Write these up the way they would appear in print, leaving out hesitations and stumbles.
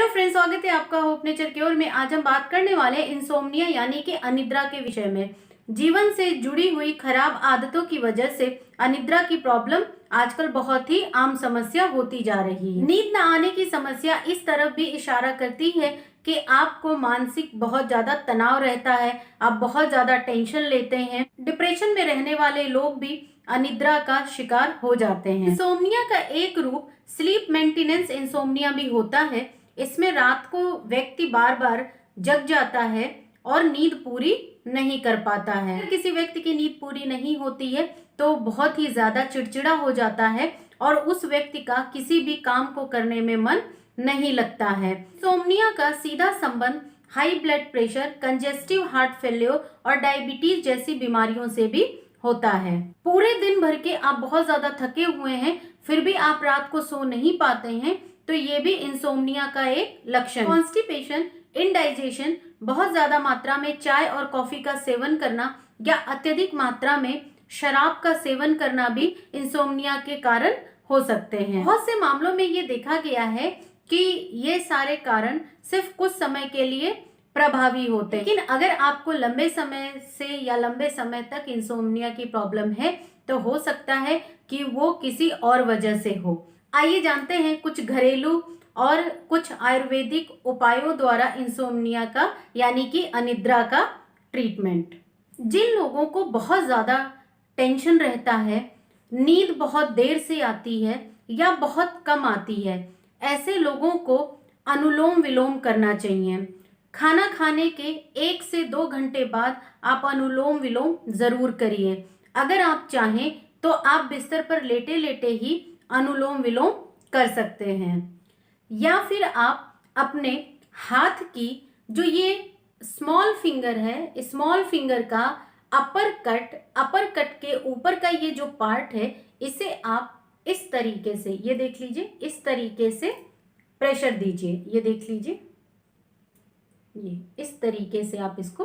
Hello friends, स्वागत है आपका होप नेचर क्योर में। आज हम बात करने वाले हैं इंसोम्निया यानी कि अनिद्रा के विषय में। जीवन से जुड़ी हुई खराब आदतों की वजह से अनिद्रा की प्रॉब्लम आजकल बहुत ही आम समस्या होती जा रही है। नींद न आने की समस्या इस तरफ भी इशारा करती है कि आपको मानसिक बहुत ज्यादा तनाव रहता है, आप बहुत ज्यादा टेंशन लेते हैं। डिप्रेशन में रहने वाले लोग भी अनिद्रा का शिकार हो जाते हैं। इंसोम्निया का एक रूप स्लीप मेंटेनेंस इंसोम्निया भी होता है। इसमें रात को व्यक्ति बार बार जग जाता है और नींद पूरी नहीं कर पाता है। अगर किसी व्यक्ति की नींद पूरी नहीं होती है तो बहुत ही ज्यादा चिड़चिड़ा हो जाता है और उस व्यक्ति का किसी भी काम को करने में मन नहीं लगता है। इंसोम्निया का सीधा संबंध high blood pressure, congestive heart failure और डायबिटीज जैसी बीमारियों से भी होता है। पूरे दिन भर के आप बहुत ज्यादा थके हुए हैं, फिर भी आप रात को सो नहीं पाते हैं, तो ये भी इंसोम्निया का एक लक्षण। कॉन्स्टिपेशन, इंडाइजेशन, बहुत ज्यादा मात्रा में चाय और कॉफी का सेवन करना या अत्यधिक मात्रा में शराब का सेवन करना भी इंसोम्निया के कारण हो सकते हैं। बहुत से मामलों में ये देखा गया है कि ये सारे कारण सिर्फ कुछ समय के लिए प्रभावी होते हैं, लेकिन अगर आपको लंबे समय से या लंबे समय तक इंसोम्निया की प्रॉब्लम है तो हो सकता है कि वो किसी और वजह से हो। आइए जानते हैं कुछ घरेलू और कुछ आयुर्वेदिक उपायों द्वारा इंसोम्निया का यानी कि अनिद्रा का ट्रीटमेंट। जिन लोगों को बहुत ज्यादा टेंशन रहता है, नींद बहुत देर से आती है या बहुत कम आती है, ऐसे लोगों को अनुलोम विलोम करना चाहिए। खाना खाने के 1 से 2 घंटे बाद आप अनुलोम विलोम जरूर करिए। अगर आप चाहें तो आप बिस्तर पर लेटे लेटे ही अनुलोम विलोम कर सकते हैं, या फिर आप अपने हाथ की जो ये स्मॉल फिंगर है, स्मॉल फिंगर का अपर कट के ऊपर का ये जो पार्ट है, इसे आप इस तरीके से, ये देख लीजिए, इस तरीके से प्रेशर दीजिए। ये देख लीजिए, ये इस तरीके से आप इसको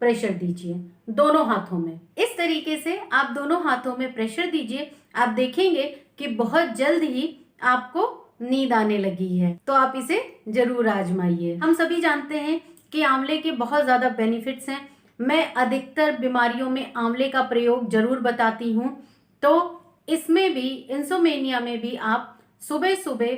प्रेशर दीजिए दोनों हाथों में। इस तरीके से आप दोनों हाथों में प्रेशर दीजिए। आप देखेंगे कि बहुत जल्द ही आपको नींद आने लगी है। तो आप इसे जरूर आजमाइए। हम सभी जानते हैं कि आंवले के बहुत ज्यादा बेनिफिट्स हैं। मैं अधिकतर बीमारियों में आंवले का प्रयोग जरूर बताती हूँ। तो इसमें भी, इंसोमेनिया में भी, आप सुबह सुबह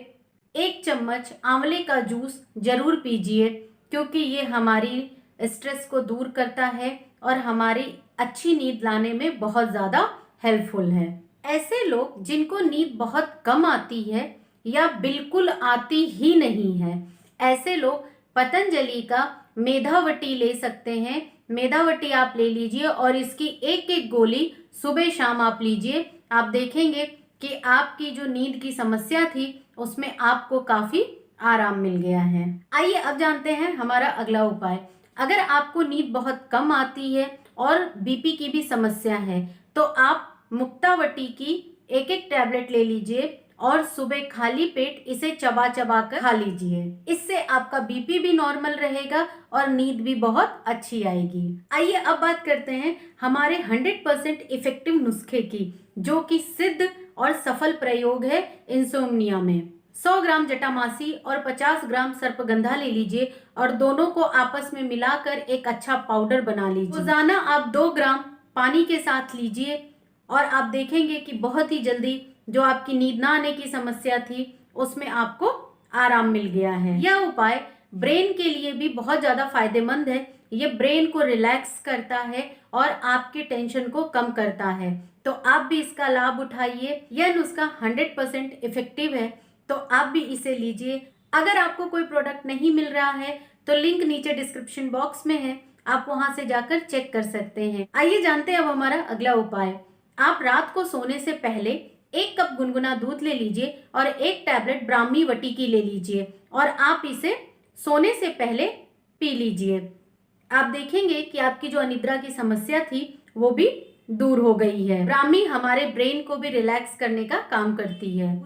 1 चम्मच आंवले का जूस जरूर पीजिए, क्योंकि ये हमारी स्ट्रेस को दूर करता है और हमारी अच्छी नींद लाने में बहुत ज़्यादा हेल्पफुल है। ऐसे लोग जिनको नींद बहुत कम आती है या बिल्कुल आती ही नहीं है, ऐसे लोग पतंजलि का मेधावटी ले सकते हैं। मेधावटी आप ले लीजिए और इसकी एक एक गोली सुबह शाम आप लीजिए। आप देखेंगे कि आपकी जो नींद की समस्या थी उसमें आपको काफी आराम मिल गया है। आइए अब जानते हैं हमारा अगला उपाय। अगर आपको नींद बहुत कम आती है और बीपी की भी समस्या है तो आप मुक्तावटी की एक एक टैबलेट ले लीजिए और सुबह खाली पेट इसे चबा चबा कर खा लीजिए। इससे आपका बीपी भी नॉर्मल रहेगा और नींद भी बहुत अच्छी आएगी। आइए अब बात करते हैं हमारे 100% इफेक्टिव नुस्खे की, जो कि सिद्ध और सफल प्रयोग है इंसोम्निया में। 100 ग्राम जटामासी और 50 ग्राम सर्पगंधा ले लीजिए और दोनों को आपस में मिलाकर एक अच्छा पाउडर बना लीजिए। रोजाना आप 2 ग्राम पानी के साथ लीजिए और आप देखेंगे कि बहुत ही जल्दी जो आपकी नींद ना आने की समस्या थी उसमें आपको आराम मिल गया है। यह उपाय ब्रेन के लिए भी बहुत ज्यादा फायदेमंद है। ये ब्रेन को रिलैक्स करता है और आपके टेंशन को कम करता है। तो आप भी इसका लाभ उठाइए। यह नुस्खा 100% इफेक्टिव है, तो आप भी इसे लीजिए। अगर आपको कोई प्रोडक्ट नहीं मिल रहा है तो लिंक नीचे डिस्क्रिप्शन बॉक्स में है, आप वहां से जाकर चेक कर सकते हैं। आइए जानते हैं अब हमारा अगला उपाय। आप रात को सोने से पहले 1 कप गुनगुना दूध ले लीजिए और 1 टैबलेट ब्राह्मी वटी की ले लीजिए और आप इसे सोने से पहले पी लीजिए। आप देखेंगे कि आपकी जो अनिद्रा की समस्या थी वो भी दूर हो गई है। ब्राह्मी हमारे ब्रेन को भी रिलैक्स करने का काम करती है।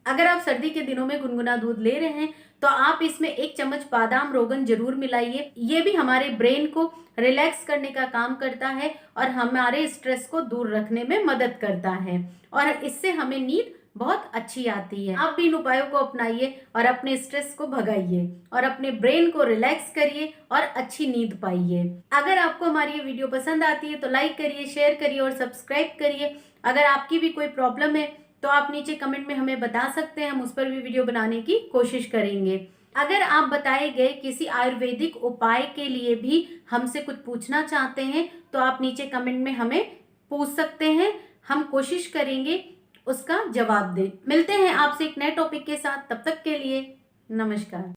अगर आप सर्दी के दिनों में गुनगुना दूध ले रहे हैं तो आप इसमें 1 चम्मच बादाम रोगन जरूर मिलाइए। ये भी हमारे ब्रेन को रिलैक्स करने का काम करता है और हमारे स्ट्रेस को दूर रखने में मदद करता है और इससे हमें नींद बहुत अच्छी आती है। आप भी इन उपायों को अपनाइए और अपने स्ट्रेस को भगाइए और अपने ब्रेन को रिलैक्स करिए और अच्छी नींद पाइए। अगर आपको हमारी ये वीडियो पसंद आती है तो लाइक करिए, शेयर करिए और सब्सक्राइब करिए। अगर आपकी भी कोई प्रॉब्लम है तो आप नीचे कमेंट में हमें बता सकते हैं, हम उस पर भी वीडियो बनाने की कोशिश करेंगे। अगर आप बताए गए किसी आयुर्वेदिक उपाय के लिए भी हमसे कुछ पूछना चाहते हैं तो आप नीचे कमेंट में हमें पूछ सकते हैं, हम कोशिश करेंगे उसका जवाब दें। मिलते हैं आपसे एक नए टॉपिक के साथ, तब तक के लिए नमस्कार।